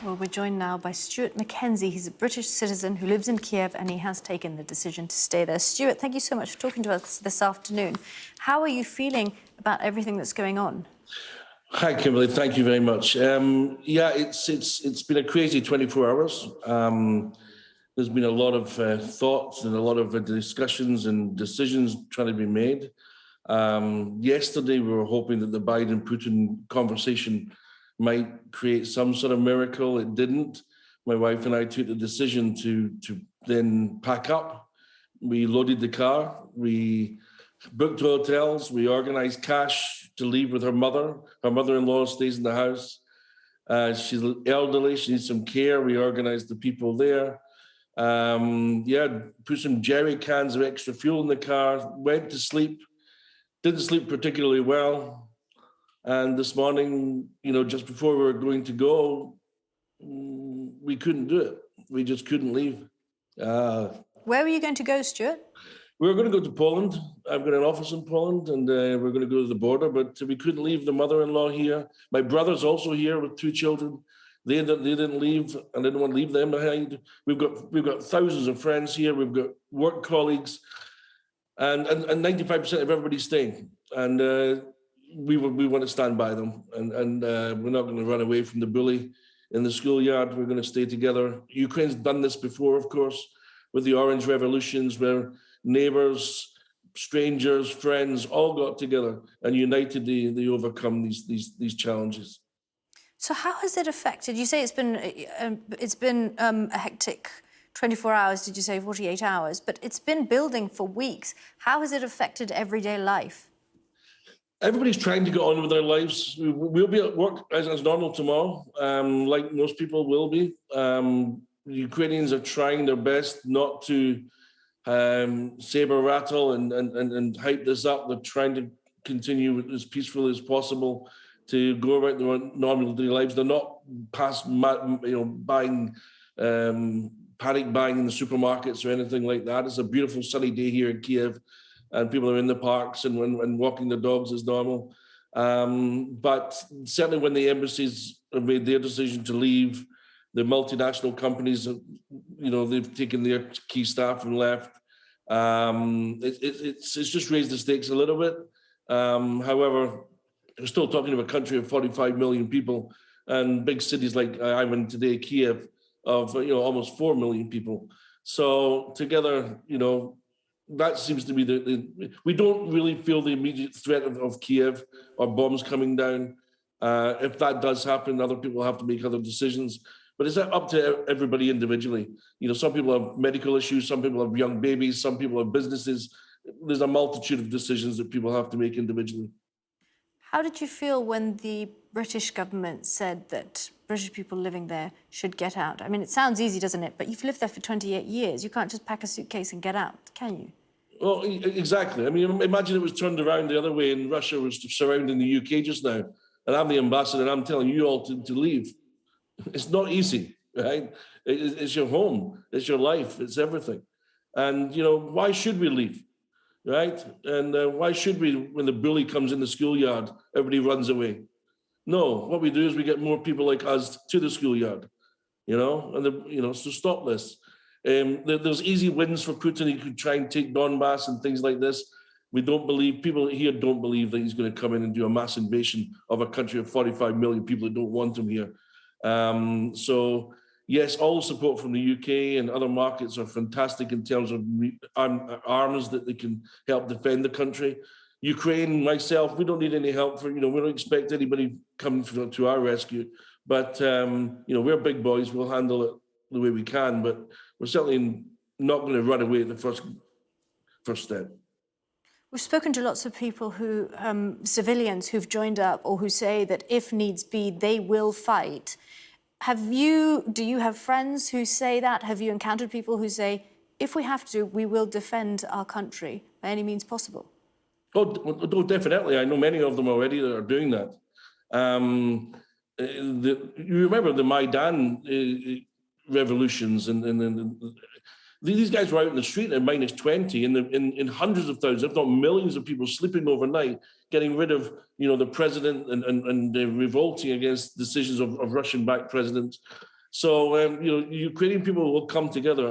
Well, we're joined now by Stuart McKenzie. He's a British citizen who lives in Kiev and he has taken the decision to stay there. Stuart, thank you so much for talking to us this afternoon. How are you feeling about everything that's going on? Hi, Kimberly. Thank you very much. It's been a crazy 24 hours. There's been a lot of thoughts and a lot of discussions and decisions trying to be made. Yesterday, we were hoping that the Biden-Putin conversation might create some sort of miracle. It didn't. My wife and I took the decision to then pack up. We loaded the car. We booked hotels. We organized cash to leave with her mother. Her mother-in-law stays in the house. She's elderly. She needs some care. We organized the people there. Put some jerry cans of extra fuel in the car. Went to sleep. Didn't sleep particularly well. And this morning, just before we were going to go, we couldn't do it. We just couldn't leave. Where were you going to go, Stuart? We were going to go to Poland. I've got an office in Poland, and we're going to go to the border, but we couldn't leave the mother-in-law here. My brother's also here with 2 children. They didn't leave, and I didn't want to leave them behind. We've got thousands of friends here. We've got work colleagues, and 95% of everybody's staying. And we want to stand by them, and we're not going to run away from the bully in the schoolyard. We're going to stay together. Ukraine's done this before, of course, with the Orange Revolutions, where neighbors, strangers, friends all got together and united. They overcome these challenges. So how has it affected? You say it's been a hectic 24 hours. Did you say 48 hours? But it's been building for weeks. How has it affected everyday life? Everybody's trying to get on with their lives. We'll be at work as normal tomorrow, like most people will be. The Ukrainians are trying their best not to saber rattle and hype this up. They're trying to continue as peacefully as possible to go about their normal daily lives. They're not buying panic buying in the supermarkets or anything like that. It's a beautiful sunny day here in Kiev, and people are in the parks and walking their dogs as normal. But certainly when the embassies have made their decision to leave, the multinational companies, they've taken their key staff and left. It's just raised the stakes a little bit. However, we're still talking about a country of 45 million people, and big cities like I'm in today, Kiev, of almost 4 million people. So together, that seems to be we don't really feel the immediate threat of Kiev or bombs coming down. If that does happen, other people have to make other decisions. But it's up to everybody individually. Some people have medical issues, some people have young babies, some people have businesses. There's a multitude of decisions that people have to make individually. How did you feel when the British government said that British people living there should get out? I mean, it sounds easy, doesn't it? But you've lived there for 28 years. You can't just pack a suitcase and get out, can you? Well, exactly. I mean, imagine it was turned around the other way and Russia was surrounding the UK just now. And I'm the ambassador and I'm telling you all to leave. It's not easy, right? It's your home. It's your life. It's everything. And, why should we leave, right? And why should we, when the bully comes in the schoolyard, everybody runs away? No, what we do is we get more people like us to the schoolyard, so stop this. There's easy wins for Putin. He could try and take Donbass and things like this. People here don't believe that he's going to come in and do a mass invasion of a country of 45 million people that don't want him here. So yes, all the support from the UK and other markets are fantastic in terms of arms that they can help defend the country. Ukraine, myself, we don't need any help we don't expect anybody coming to our rescue. But, we're big boys. We'll handle it the way we can, but we're certainly not going to run away at the first step. We've spoken to lots of people who, civilians who've joined up or who say that if needs be, they will fight. Do you have friends who say that? Have you encountered people who say, if we have to, we will defend our country by any means possible? Oh, definitely. I know many of them already that are doing that. You remember the Maidan revolutions and These guys were out in the street at -20 in hundreds of thousands, if not millions of people sleeping overnight, getting rid of, the president and revolting against decisions of Russian-backed presidents. So, Ukrainian people will come together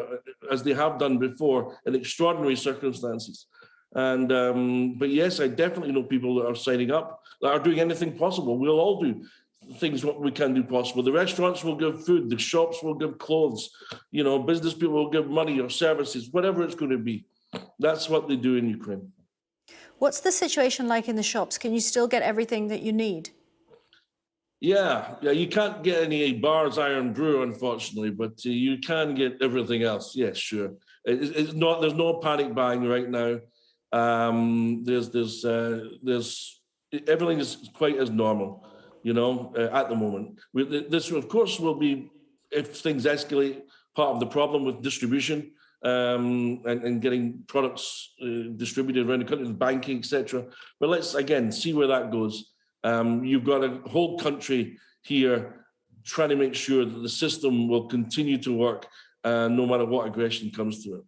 as they have done before in extraordinary circumstances. And but yes, I definitely know people that are signing up, that are doing anything possible. We'll all do things what we can do possible. The restaurants will give food, the shops will give clothes, business people will give money or services, whatever it's going to be. That's what they do in Ukraine. What's the situation like in the shops? Can you still get everything that you need? Yeah, you can't get any bars, iron brew, unfortunately, but you can get everything else. Yes, sure. It's not. There's no panic buying right now. There's everything is quite as normal, at the moment. This, of course, will be, if things escalate, part of the problem with distribution and getting products distributed around the country, banking, etc. But let's again see where that goes. You've got a whole country here trying to make sure that the system will continue to work no matter what aggression comes to it.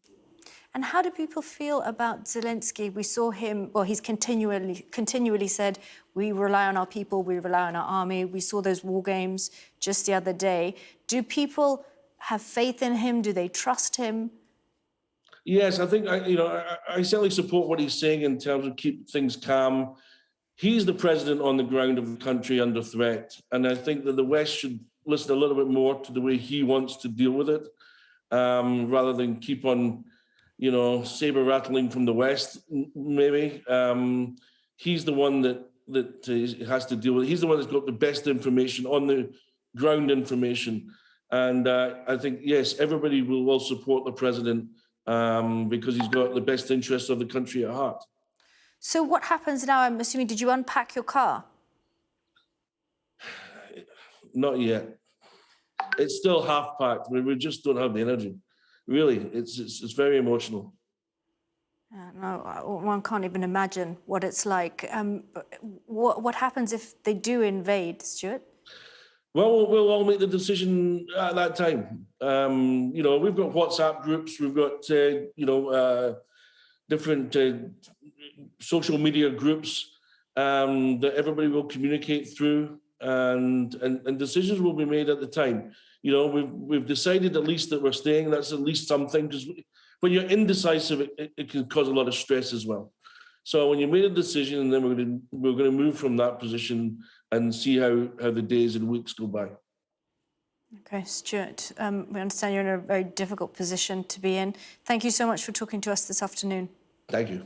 And how do people feel about Zelensky? We saw him, well, he's continually said, we rely on our people, we rely on our army. We saw those war games just the other day. Do people have faith in him? Do they trust him? Yes, I think, I certainly support what he's saying in terms of keep things calm. He's the president on the ground of the country under threat. And I think that the West should listen a little bit more to the way he wants to deal with it, rather than keep on, saber rattling from the West, maybe. He's the one that has to deal with it. He's the one that's got the best information, on the ground information. And I think, yes, everybody will support the president because he's got the best interests of the country at heart. So what happens now? I'm assuming, did you unpack your car? Not yet. It's still half packed. We just don't have the energy. Really, it's very emotional. No, one can't even imagine what it's like. What happens if they do invade, Stuart? Well, we'll all make the decision at that time. We've got WhatsApp groups. We've got, different social media groups that everybody will communicate through, and decisions will be made at the time. We've decided at least that we're staying. That's at least something, because when you're indecisive, it can cause a lot of stress as well. So when you made a decision, and then we're going to move from that position and see how the days and weeks go by. Okay, Stuart, we understand you're in a very difficult position to be in. Thank you so much for talking to us this afternoon. Thank you.